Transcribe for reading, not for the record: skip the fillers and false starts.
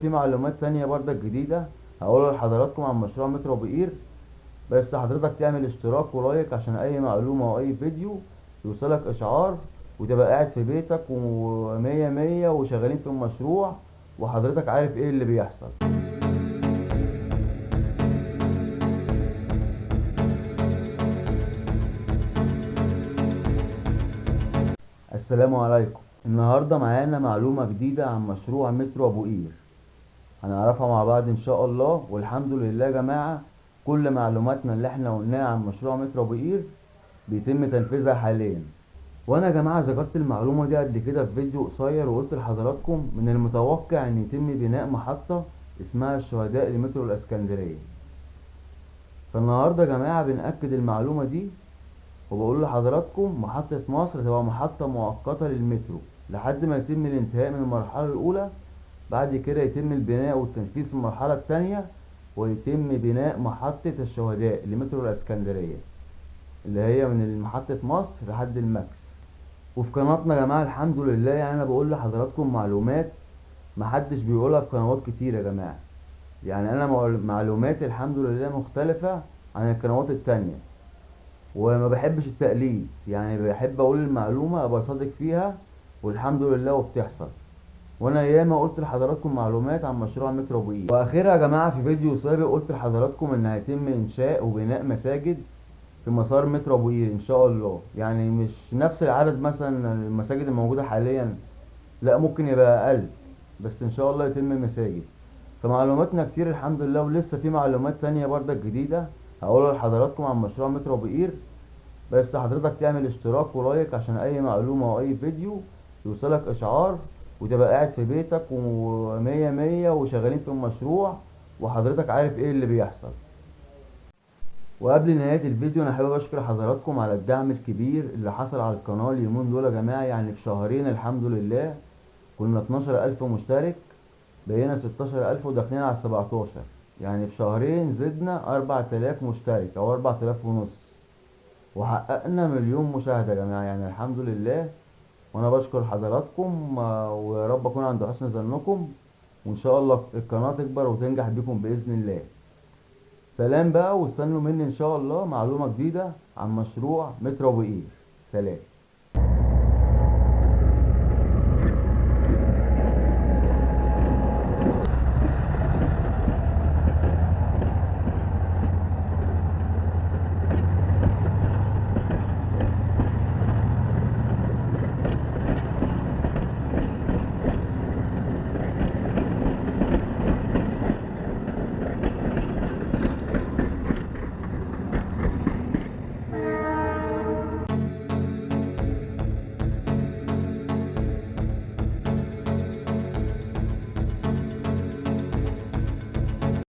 في معلومات تانية برضك جديدة هقولها لحضراتكم عن مشروع مترو ابو قير. بس حضرتك تعمل اشتراك ولايك عشان اي معلومة او اي فيديو يوصلك اشعار، وتبقى قاعد في بيتك ومية مية وشغالين في المشروع وحضرتك عارف ايه اللي بيحصل. السلام عليكم. النهاردة معانا معلومة جديدة عن مشروع مترو ابو قير، هنعرفها مع بعض ان شاء الله. والحمد لله يا جماعة، كل معلوماتنا اللي احنا قلناها عن مشروع مترو ابو قير بيتم تنفيذها حاليا. وانا يا جماعة ذكرت المعلومة دي قبل كده في فيديو قصير، وقلت لحضراتكم من المتوقع ان يتم بناء محطة اسمها الشهداء لمترو الاسكندرية. فالنهاردة يا جماعة بنأكد المعلومة دي، وبقول لحضراتكم محطة مصر تبقى محطة مؤقتة للمترو لحد ما يتم الانتهاء من المرحلة الأولى. بعد كده يتم البناء والتنفيذ في المرحلة الثانية، ويتم بناء محطة الشهداء لمترو الاسكندرية اللي هي من محطة مصر لحد الماكس. وفي قناتنا يا جماعة الحمد لله، يعني انا بقول لحضراتكم معلومات محدش بيقولها في قنوات كتير يا جماعة. يعني انا معلوماتي الحمد لله مختلفة عن القنوات التانية، وما بحبش التقليد، يعني بحب اقول المعلومة ابقى صادق فيها، والحمد لله وبتحصل. وانا ياما قلت لحضراتكم معلومات عن مشروع مترو ابو قير. واخيرا يا جماعة في فيديو سابق قلت لحضراتكم ان هيتم انشاء وبناء مساجد في مسار مترو ابو قير ان شاء الله. يعني مش نفس العدد مثلا المساجد الموجودة حاليا، لا ممكن يبقى اقل، بس ان شاء الله يتم مساجد. فمعلوماتنا كتير الحمد لله، ولسه في معلومات تانية برضك جديدة هقولها لحضراتكم عن مشروع مترو ابو قير. بس حضرتك تعمل اشتراك ولايك عشان اي معلومة او اي فيديو يوصلك اشعار، وتبقى قاعد في بيتك ومية مية وشغالين في المشروع وحضرتك عارف ايه اللي بيحصل. وقبل نهاية الفيديو انا حابب اشكر حضراتكم على الدعم الكبير اللي حصل على القناة اليومين دول يا جماعة. يعني في شهرين الحمد لله كنا 12000 مشترك، بقينا 16000 وداخلين على 17. يعني في شهرين زدنا 4000 مشترك او 4000 ونص، وحققنا مليون مشاهدة يا جماعة. يعني الحمد لله، وانا بشكر حضراتكم ويا رب اكون عند حسن ظنكم، وان شاء الله القناة تكبر وتنجح بكم بإذن الله. سلام بقى، واستنوا مني ان شاء الله معلومة جديدة عن مشروع مترو ابو قير. سلام.